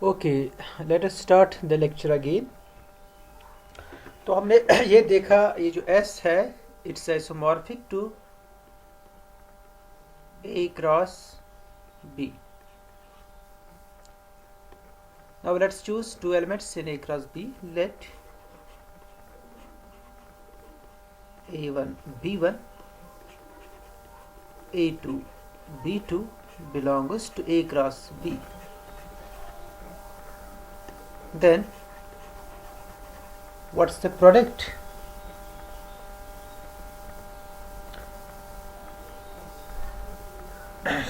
Okay, let us start the lecture again. तो हमने ये देखा ये जो S है it's isomorphic to A cross B. Now let's choose two elements in A cross B. Let A1 B1 A2 B2 belongs to A cross B. Then what's the product?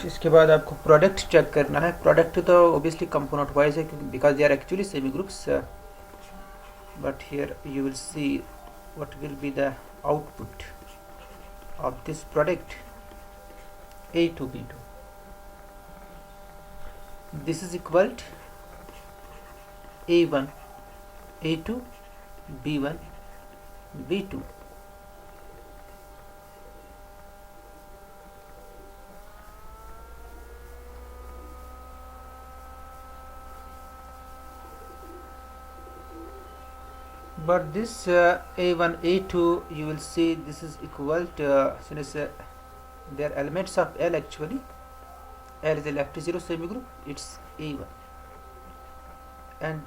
इसके बाद आपको प्रोडक्ट चेक करना है. Product तो obviously component wise है क्योंकि because they are actually semi groups, but here you will see what will be the output of this product A to B2. This is equal to A1 A2 B1 B2. But this A1 A2 you will see this is equal to since they are elements of L. Actually L is a left zero semigroup, it's A1, and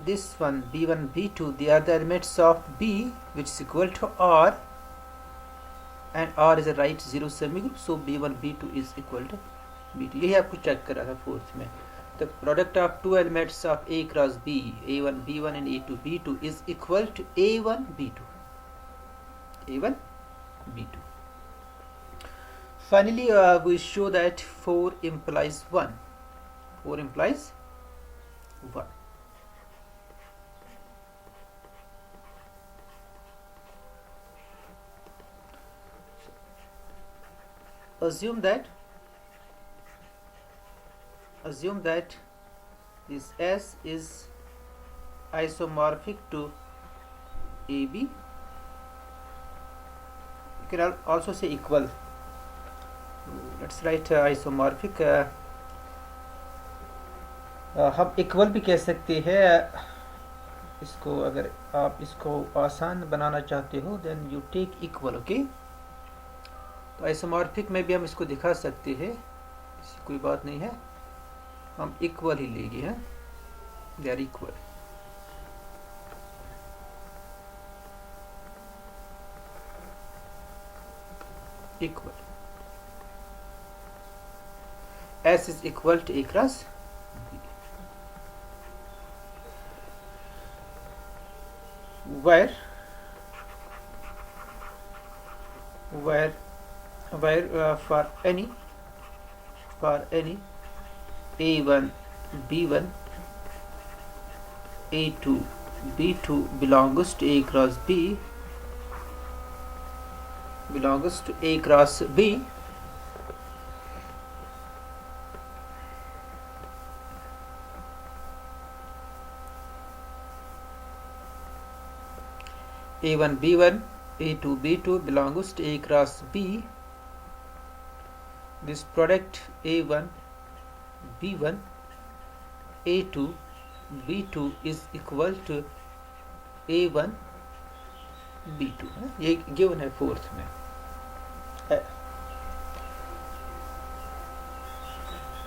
this one B1 B2 they are the elements of B which is equal to R, and R is a right zero semigroup, so B1 B2 is equal to B2. यही आपको check करा था fourth में. The product of two elements of A cross B, A1 B1 and A2 B2 is equal to A1 B2. A1 B2. Finally, we show that 4 implies 1. 4 implies 1. Assume that this S is isomorphic to AB. You can also say equal. Let's write isomorphic. हम equal भी कह सकते हैं इसको. अगर आप इसको आसान बनाना चाहते हो then you take equal. Okay, तो आइसोमॉर्फिक में भी हम इसको दिखा सकते हैं, इसकी कोई बात नहीं है, हम इक्वल ही लेंगे. हैं they are equal. Equal S is equal to A cross B, where for any A1 B1 A2 B2 belongs to A cross B, belongs to A cross B, A1 B1 A2 B2 belongs to A cross B. This product A1 B1 A2 B2 is equal to A1 B2. ये given है fourth में.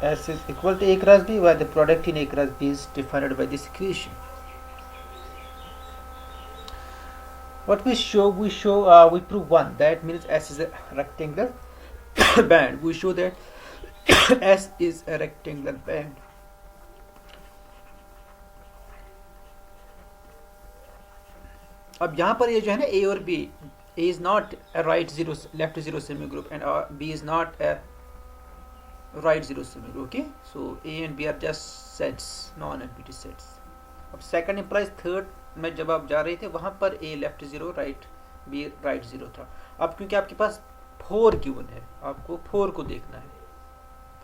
S is equal to A cross B, where the product in A cross B is defined by this equation. What we show, we prove one. That means S is a rectangular band. We show that S is a rectangular band. अब यहाँ पर ये जो है ना A और B, A is not a right zero left zero semigroup and B is not a right zero semigroup. Okay, so A and B are just sets, non-empty sets. अब second implies third में जब आप जा रहे थे वहां पर A left zero right B right zero था. अब क्योंकि आपके पास 4 गिवन है, आपको 4 को देखना है.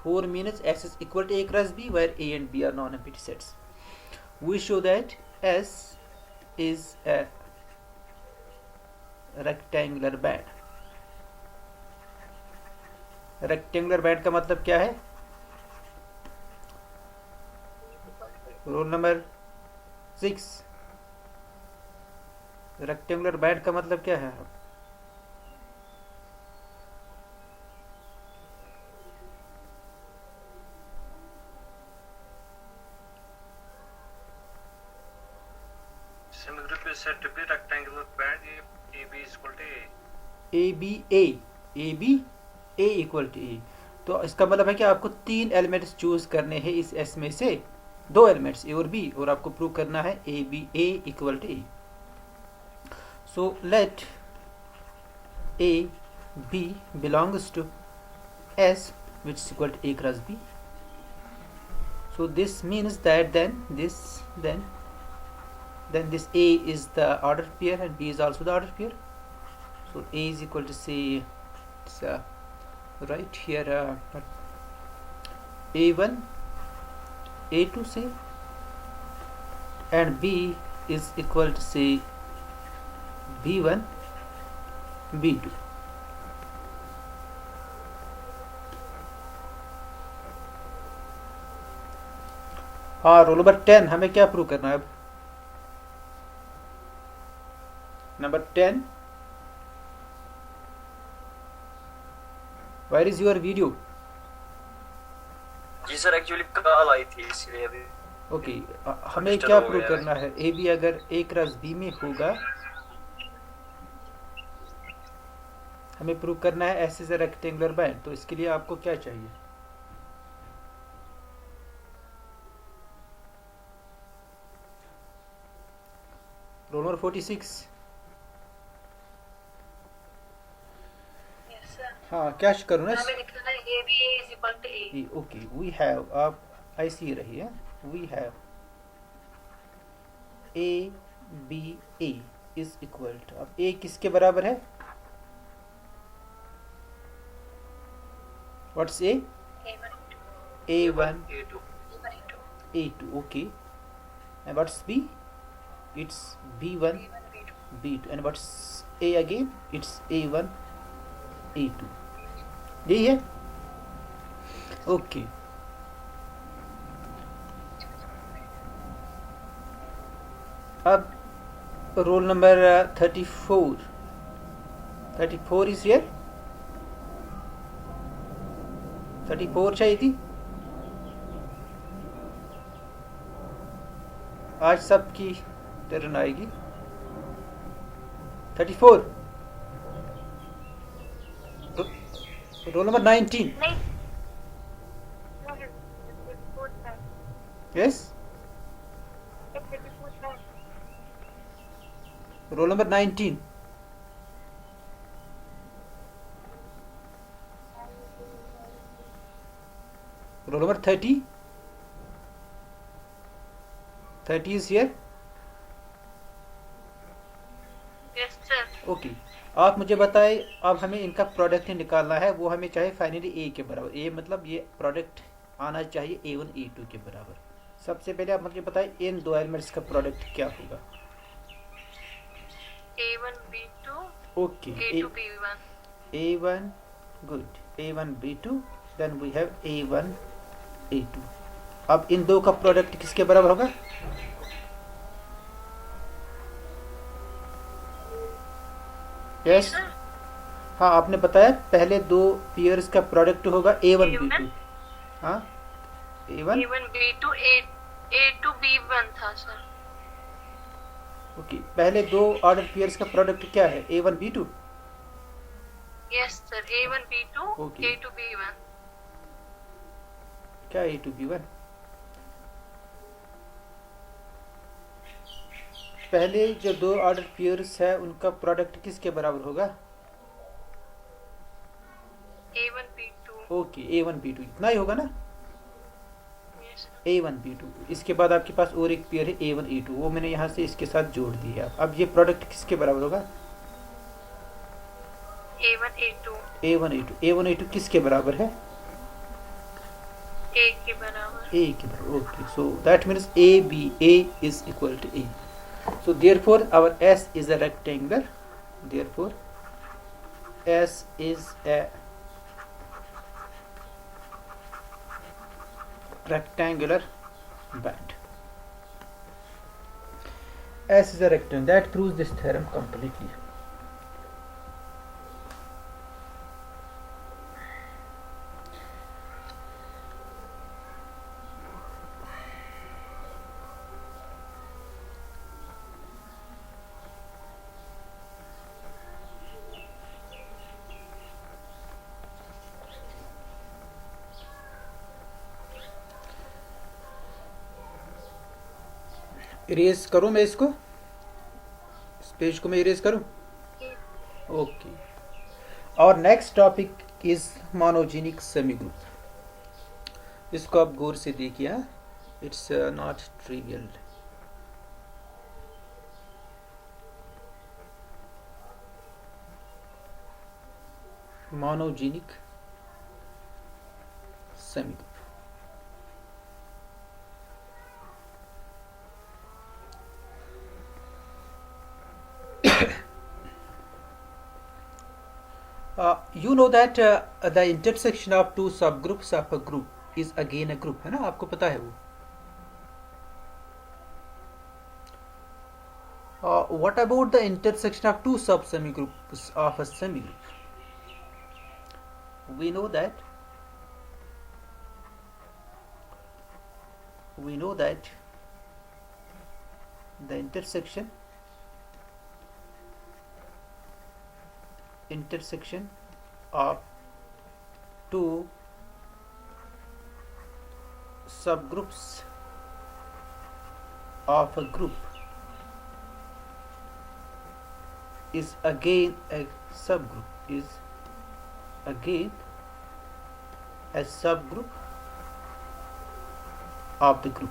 4 means S is equal to A cross B where A and B are non-empty sets. We show that S is a rectangular band. Rectangular band का मतलब क्या है? रोल नंबर 6, रेक्टेंगुलर बैंड का मतलब क्या है? Same group is said to be rectangular band. AB is equal to A. A B A equal to A. तो इसका मतलब है कि आपको 3 एलिमेंट्स चूज करने हैं इस एस में से, 2 एलिमेंट्स ए और बी, और आपको प्रूव करना है a B A equal to a. So let a b belongs to S which is equal to a cross b. So this means that then this a is the order pair and b is also the order pair. So a is equal to, say, it's right here a1 a2 say, and b is equal to, say, b1 b2. हाँ, roll number 10 हमें क्या prove करना है अब? Number 10, where is your video? जी sir, actually call आई थी इसलिए अभी। ओके, हमें क्या प्रूव करना है? ए बी अगर ए क्रॉस बी में होगा, हमें प्रूव करना है S is a rectangular band. तो इसके लिए आपको क्या चाहिए? Roll number 46। हाँ, क्या करूँ ना? ओके, वी हैव, आप ऐसी रहिए, we have a B a is equal to, अब ए किसके बराबर है? What's a? a1 a2, okay, and what's b? It's b1 b2, and what's a again? It's a1 a2, यही है। ओके, अब रोल नंबर 34 इज हियर। 34 चाहिए थी। आज सबकी टर्न आएगी। 34, roll number 19। Yes, roll number 19। Roll number 30 is here। Yes, sir. Okay, आप मुझे बताएं, अब हमें इनका प्रोडक्ट निकालना है। वो हमें चाहिए फाइनली ए के बराबर। ए मतलब ये प्रोडक्ट आना चाहिए a1 a2 के बराबर। सबसे पहले आप मुझे बताएं इन दो एलिमेंट्स का प्रोडक्ट क्या होगा? A1 B2 okay, A2 B1. a1, good, a1 b2, then we have a1 a2। अब इन दो का प्रोडक्ट किसके बराबर होगा? यस, हाँ, आपने बताया पहले दो पेयर्स का प्रोडक्ट होगा a1 b2। हाँ, a1 B2 A2 B1 था सर। ओके, पहले दो ऑर्डर पेयर्स का प्रोडक्ट क्या है? a1 b2। Yes sir, A1 B2 Okay. A2 B1। क्या a2 b1? पहले जो दो ऑर्डर पेयर्स है उनका प्रोडक्ट किसके बराबर होगा? A1 B2। Okay, a1 b2 इतना ही होगा ना? Yes sir. a1 b2, इसके बाद आपके पास और एक पेयर है a1 a2, वो मैंने यहाँ से इसके साथ जोड़ दी है। अब ये प्रोडक्ट किसके बराबर होगा? A1 A2 a1 a2 किसके बराबर है? A के बराबर। a के बराबर। Okay, so that means a b a is equal to a। So therefore our S is a rectangular, therefore S is a rectangular band। S is a rectangle. That proves this theorem completely. Erase करूं मैं इसको, इस page को मैं erase करूं? Okay. और next topic is monogenic semi group. इसको आप गौर से देखिए, it's not trivial. Monogenic semi group. You know that the intersection of two subgroups of a group is again a group, है ना? आपको पता है वो। What about the intersection of two sub-semigroups of a semigroup? We know that the intersection of two subgroups of a group is again a subgroup, of the group.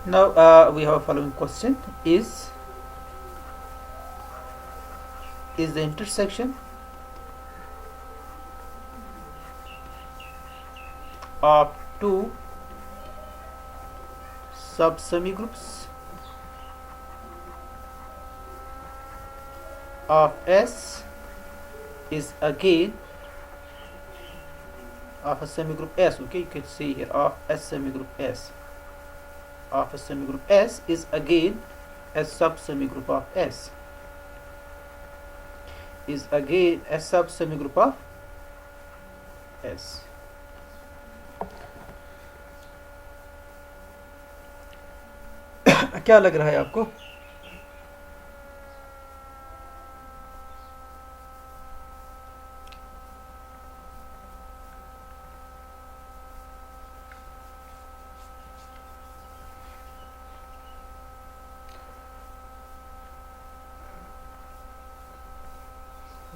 Now we have a following question: Is the intersection of two sub-semigroups of S is again of a semigroup S? Okay, you can see here of S semigroup S. Of a semigroup S is again a sub-semigroup of S. Is again a sub-semigroup of S. क्या लग रहा है आपको?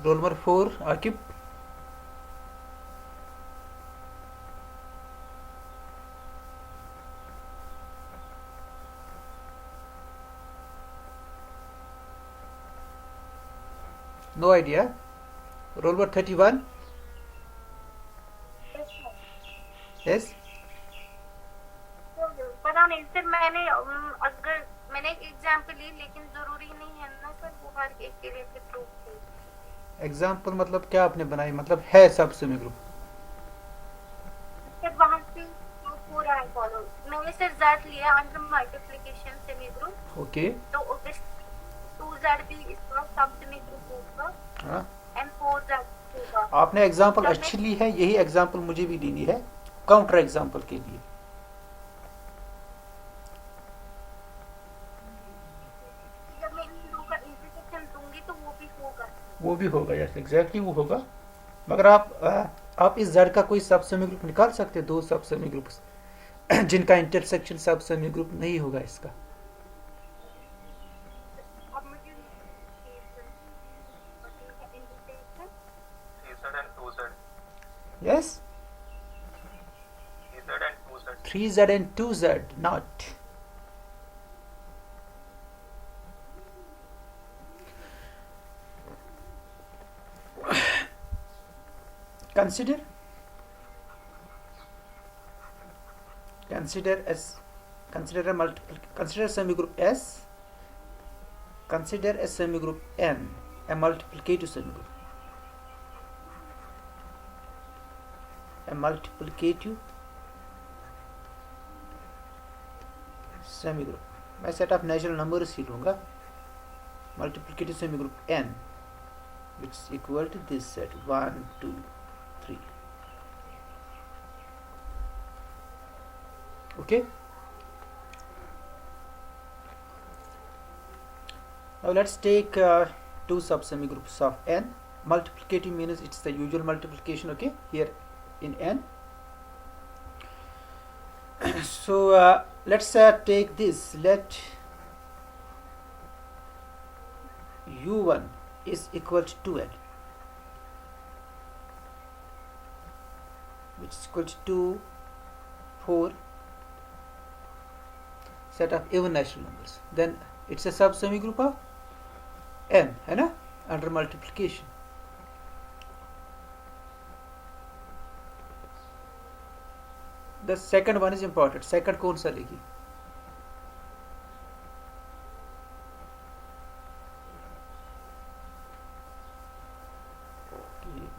Roll number 4 Aqib. No idea. Roll number 31। Yes. पता नहीं sir, मैंने अगर मैंने एक एग्जांपल ली, लेकिन जरूरी नहीं है ना सर वो हर एक के लिए प्रूफ है। एग्जाम्पल मतलब क्या आपने बनाई? मतलब है सब सेमी ग्रुप। सर वहां से तो पूरा है फॉलो। मैंने सर z लिया under multiplication semi group. Okay. तो ऑब्वियसली 2z भी इसका सब सेमी ग्रुप होगा। हाँ, एंड 4z होगा। आपने एग्जाम्पल अच्छी ली है, यही एग्जाम्पल मुझे भी लेनी है काउंटर एग्जाम्पल के लिए। जब मैं इन दो का इंटरसेक्शन दूंगी तो वो भी होगा। यस एग्जैक्टली वो होगा। मगर आप इस z का कोई सब सेमी ग्रुप निकाल सकते हैं, दो सब सेमी ग्रुप्स जिनका इंटरसेक्शन सब सेमी ग्रुप नहीं होगा इसका। Yes? 3z and 2z, not. Consider a semigroup S. Consider a semigroup N, a multiplicative semigroup. A a multiplicative semi group. मैं सेट ऑफ नेचुरल नंबर्स ही लूँगा, multiplicative semi group n, which is equal to this set 1 2 3. Okay, now let's take two sub semi groups of n. Multiplicative means it's the usual multiplication, okay, here in n. So let's take this. Let u1 is equal to 2n, which is equal to 4 set of even natural numbers. Then it's a sub semi group of n, है ना, under multiplication. The second one is important. Second कौन सा लेगी?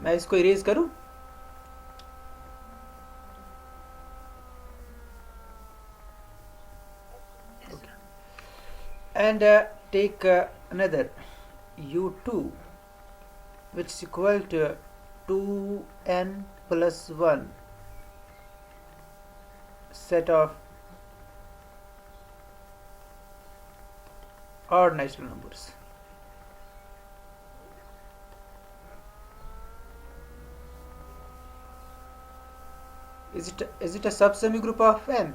मैं इसको erase करूं? Okay. And take another u2, which is equal to 2n plus 1 set of odd natural numbers. Is it a sub semi group of n?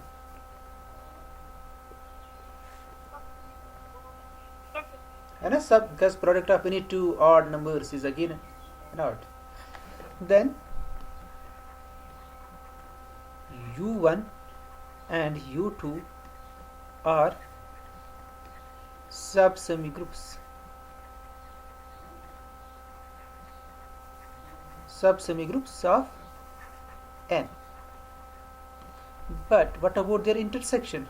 And a sub, because product of any two odd numbers is again an odd. Then u1 and u2 are sub semi groups. Sub semi groups of n. But what about their intersection?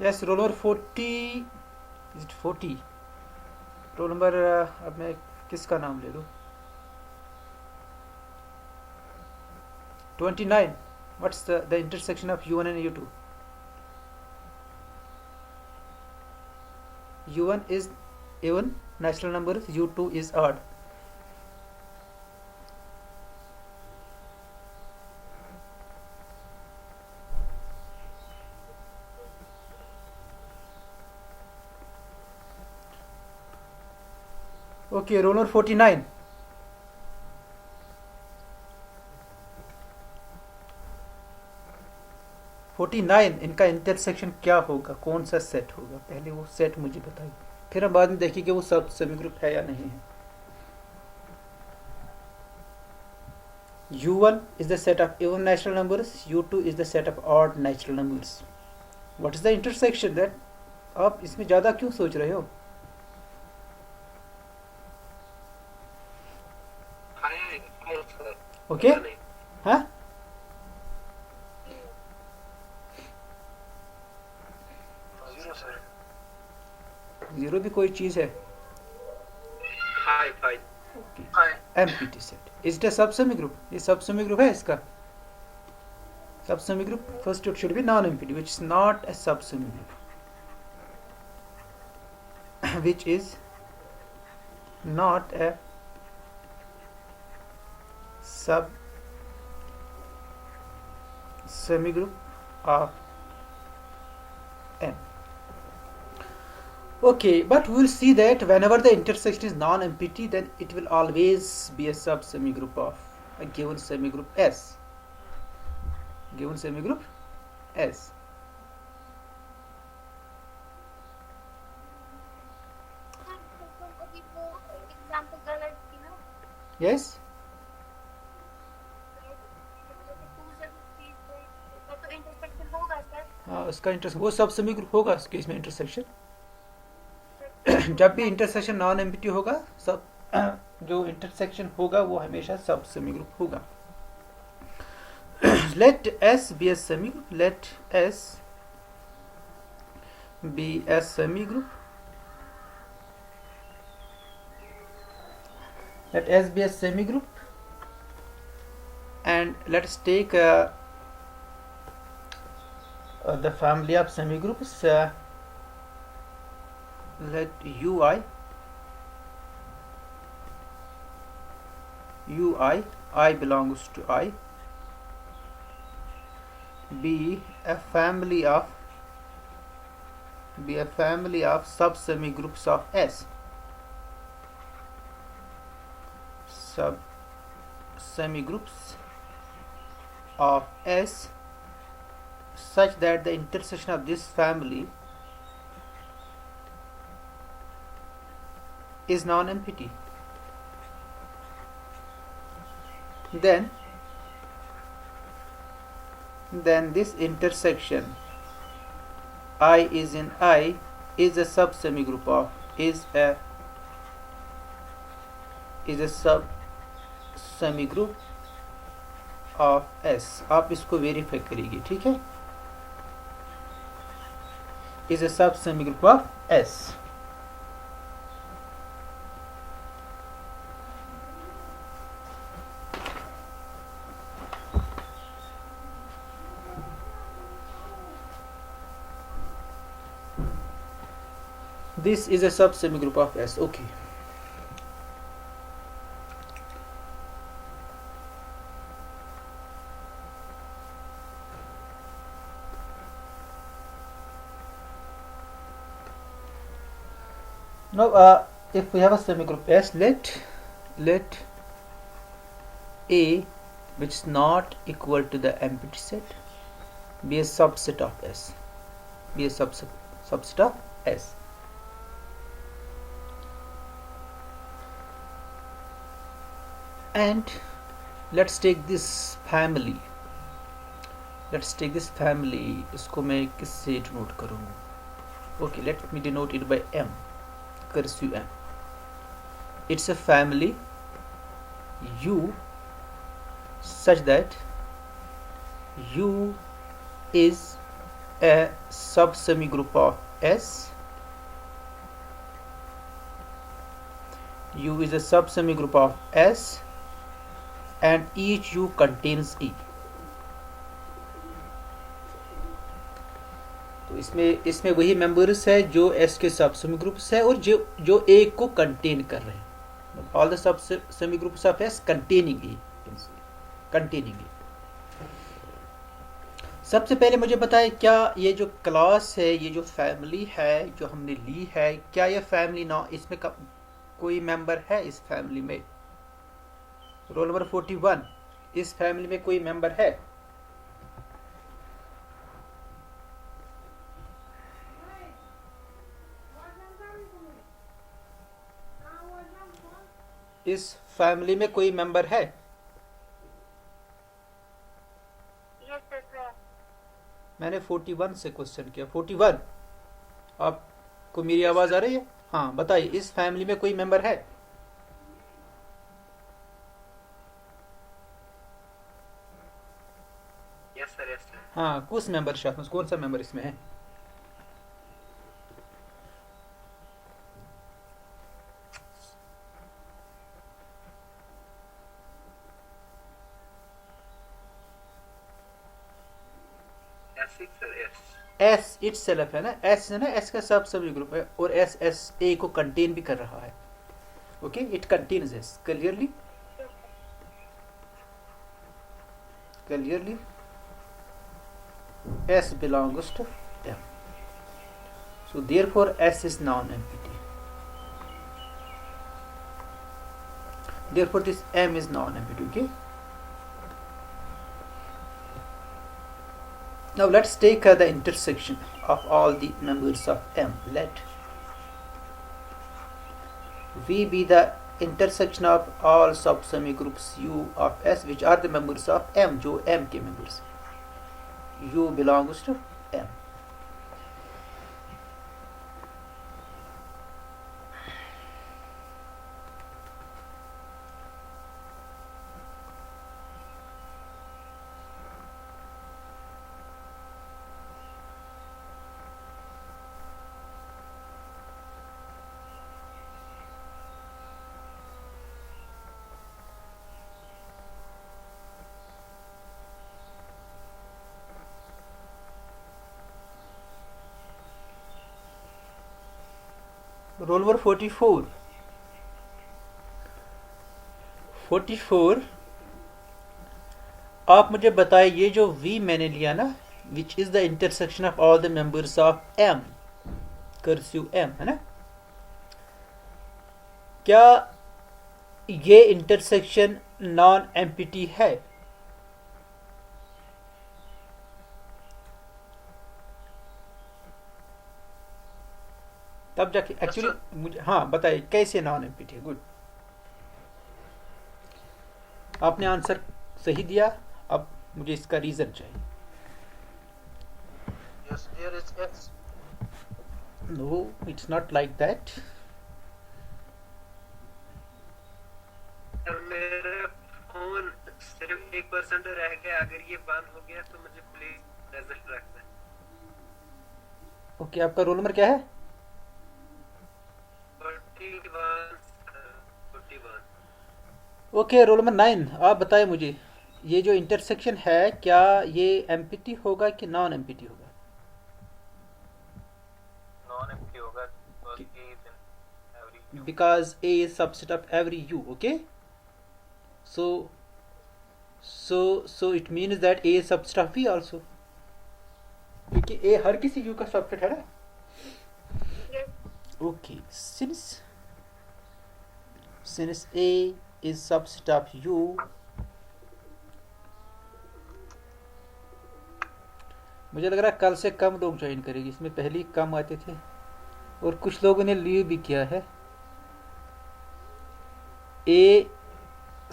Yes, roll number 40. Is it 40? Roll number अब मैं किसका नाम ले लूँ? 29. What's the intersection of u1 and u2? u1 is even natural number, u2 is odd. Okay, roll number 49. इनका intersection क्या होगा, कौन सा सेट होगा? पहले वो सेट मुझे बताइए, फिर हम बाद में देखेंगे वो सब सेमी ग्रुप है या नहीं है. u1 is the set of even natural numbers, u2 is the set of odd natural numbers. What is the intersection? that आप इसमें ज़्यादा क्यों सोच रहे हो? ओके, हाँ, जीरो भी कोई चीज है. Empty set. Is it a sub semi group? ये सब सेमी ग्रुप है. इसका sub semi group first it should be non empty, which is not a sub semi group, which is not a sub semi group of n. Okay, but we will see that whenever the intersection is non-empty, then it will always be a sub semi group of a given semi group S. Given semi group S. Yes. हाँ, उसका intersection वो सब semi group होगा इस case में intersection. जब भी intersection non empty होगा, सब जो इंटरसेक्शन होगा वो हमेशा सब सेमी ग्रुप होगा. Let S be a semi group. Let S be a semi group. Let S be a semi group, and let's take the family of semi groups. Let I belongs to I, be a family of sub semi groups of S. Sub semi groups of S such that the intersection of this family is non-empty. Then this intersection I is in I is a sub semi group of is a sub semi group of S. आप इसको verify करिए, ठीक है. is a sub semi group of S. This is a sub semi group of S. Okay. Now, if we have a semi group S, let A, which is not equal to the empty set, be a subset of S. Be a subset of S. And let's take this family. इसको मैं किससे denote करूँगा? Okay, let me denote it by M. Cursive M. It's a family U such that U is a sub semi group of S. U is a sub semi group of S, and each U contains E. तो इसमें वही members है जो S के सब semi groups है और जो A को कंटेन कर रहे हैं. All the sub semi groups of S containing E. सबसे पहले मुझे बताएं, क्या ये जो क्लास है, ये जो फैमिली है जो हमने ली है, क्या ये फैमिली ना इसमें कोई मेंबर है? इस फैमिली में रोल नंबर 41, इस फैमिली में कोई मेंबर है? इस फैमिली में कोई मेंबर है? मैंने 41 से क्वेश्चन किया. 41, आपको मेरी आवाज आ रही है? हाँ, बताइए, इस फैमिली में कोई मेंबर है? Yes sir. हाँ, कुछ मेंबर शायद, कौन सा मेंबर इसमें है? S itself है ना, S है ना, S का सब सभी ग्रुप है और S A को कंटेन भी कर रहा है. Okay, it contains S. Clearly S belongs to M. So therefore S is non-empty. Therefore this M is non-empty. Okay. Now let's take the intersection of all the members of M. Let V be the intersection of all sub semi groups U of S which are the members of M, जो M के members. U belongs to M. Roll number 44 आप मुझे बताए ये जो V मैंने लिया ना, which is the intersection of all the members of M, cursive M है ना, क्या ये इंटरसेक्शन नॉन एम्पिटी है? तब जाके एक्चुअली मुझे हाँ बताइए कैसे नॉन एम्पिटी है। गुड, आपने आंसर सही दिया, अब मुझे इसका रीजन चाहिए। Yes, there is X. No it's not like that. मेरा फोन सिर्फ 1% रह गया, अगर ये बंद हो गया तो मुझे प्लीज रिजल्ट रखना। ओके, आपका रोल नंबर क्या है? 41। ओके, रोल नंबर 9 आप बताएं मुझे, ये जो इंटरसेक्शन है क्या ये एम्पिटी होगा कि नॉन एम्पिटी होगा? Non-empty होगा because A is in every U. Because A is subset of every U. Okay, so it means that A is subset of V also, क्योंकि A हर किसी U का सबसेट है ना। Yes. Okay, since A is subset of U, मुझे लग रहा है कल से कम लोग ज्वाइन करेंगे, इसमें पहले ही कम आते थे और कुछ लोगों ने लीव भी किया है।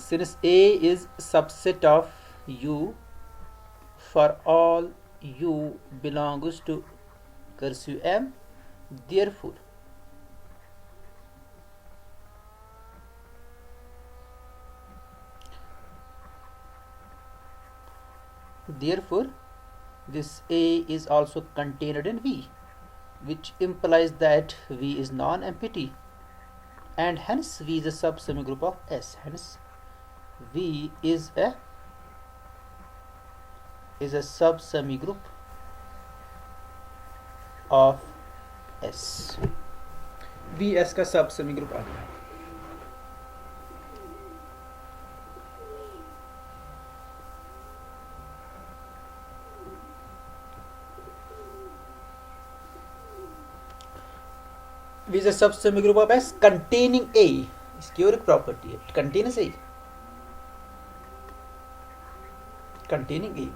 Since A is subset of U for all U belongs to cursive M, therefore this A is also contained in V, which implies that V is non-empty, and hence V is a sub-semigroup of S. Hence V is a sub-semigroup of S. V S का sub-semigroup आ गया। V is a sub-semigroup of S containing A. इसकी और एक property है, contains A. Containing A,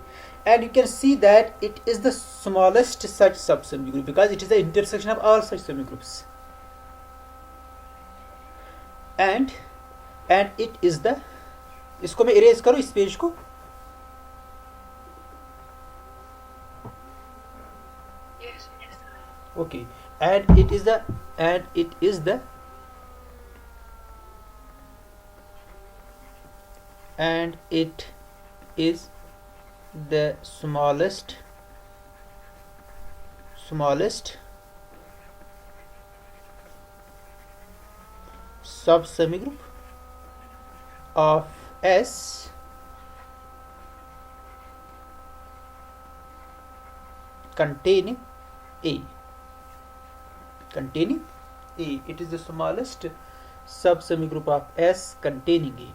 and you can see that it is the smallest such sub-semigroup because it is the intersection of all such semigroups, and it is the, इसको मैं erase करूँ इस page को? Yes. Okay, and it is the smallest sub-semigroup of S containing A. It is the smallest sub-semigroup of S containing A.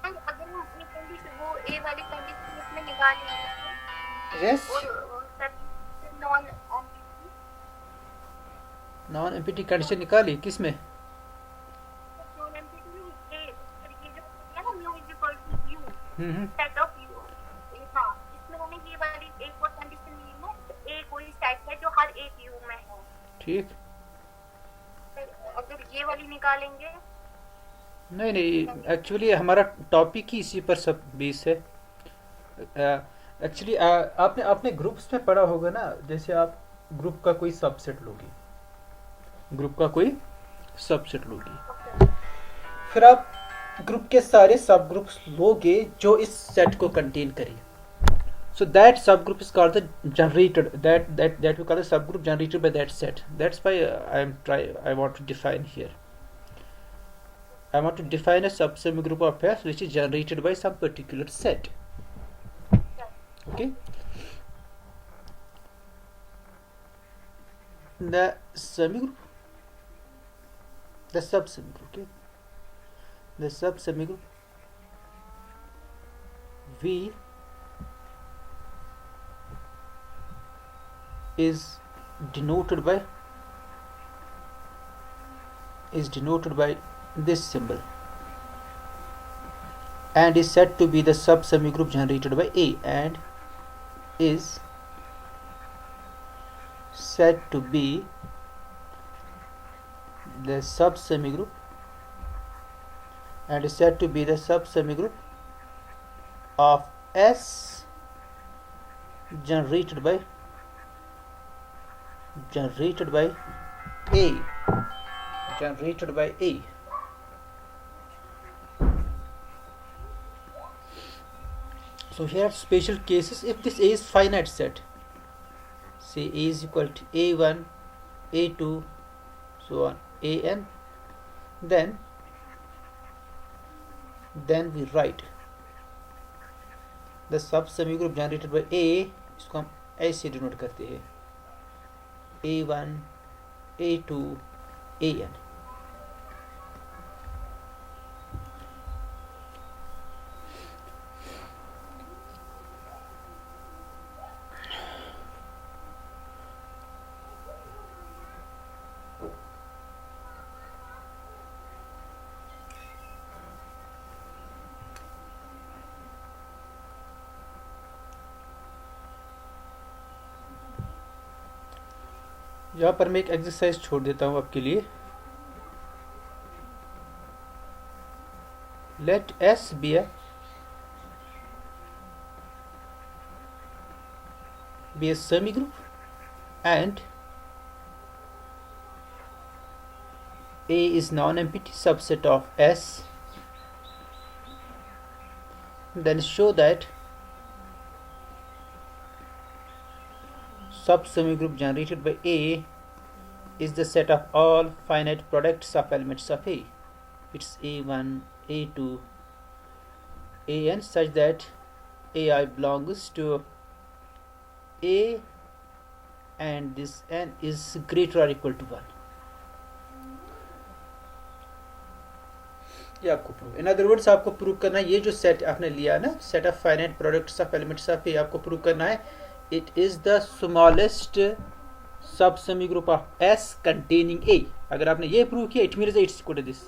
And अगर हम अपनी condition वो A वाली कंडीशन इसमें निकालेंगे Yes, और नॉन non-empty condition निकाली किसमें? नॉन एम्पिटी A, ये जो है ना mu is equal to U set of U। हाँ, इसमें हमें ये वाली एक और कंडीशन ली है, A कोई सेट है जो हर एक U में है। ठीक, अगर ये वाली निकालेंगे नहीं एक्चुअली हमारा टॉपिक ही इसी पर सब बेस है। एक्चुअली आपने ग्रुप्स में पढ़ा होगा ना, जैसे आप ग्रुप का कोई सबसेट लोगे, फिर आप ग्रुप के सारे सब ग्रुप्स लोगे जो इस सेट को कंटेन करें, so that subgroup is called the generated, that we call a subgroup generated by that set. That's why I want to define here. I want to define a subsemi group of S which is generated by some particular set. Okay. The semi group, the subsemi group. Okay. The subsemi group V is denoted by this symbol and is said to be the subsemi group generated by A, and is said to be the subsemi group of S generated by A. So here are special cases. If this A is finite set, say A is equal to A1, A2, so on, An, then we write the subsemi group generated by A, इसको हम ऐसे denote करते हैं A1, A2, An. यहाँ पर मैं एक exercise छोड़ देता हूँ आपके लिए. Let S be a semi group and A is non-empty subset of S. Then show that subsemi group generated by A is the set of all finite products of elements of A. It's A1, A2, An, such that Ai belongs to A and this N is greater or equal to 1. ये आपको prove, in other words आपको prove करना है ये जो set आपने लिया ना, set of finite products of elements of A, आपको प्रूव करना है it is the smallest subsemigroup of S containing A. अगर आपने ये प्रूव किया it means it's equal to this,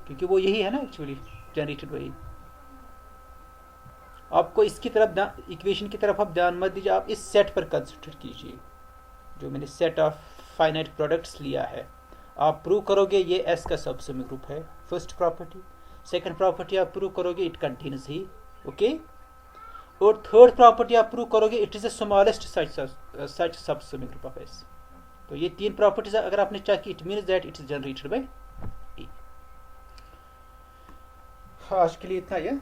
क्योंकि वो यही है ना एक्चुअली जनरेटेड बाय. आपको इसकी तरफ इक्वेशन की तरफ आप ध्यान मत दीजिए, आप इस सेट पर कंसिडर कीजिए जो मैंने सेट ऑफ फाइनाइट प्रोडक्ट्स लिया है. आप प्रूव करोगे ये एस का सबसेमी ग्रुप है, फर्स्ट प्रॉपर्टी. सेकंड प्रॉपर्टी आप प्रूव करोगे इट कंटेन्स ही, ओके. और थर्ड प्रॉपर्टी आप प्रूव करोगे it is the smallest such subsemigroup of S. तो ये तीन प्रॉपर्टीज अगर आपने चेक की it means that it is generated by A. आज के लिए इतना ही है.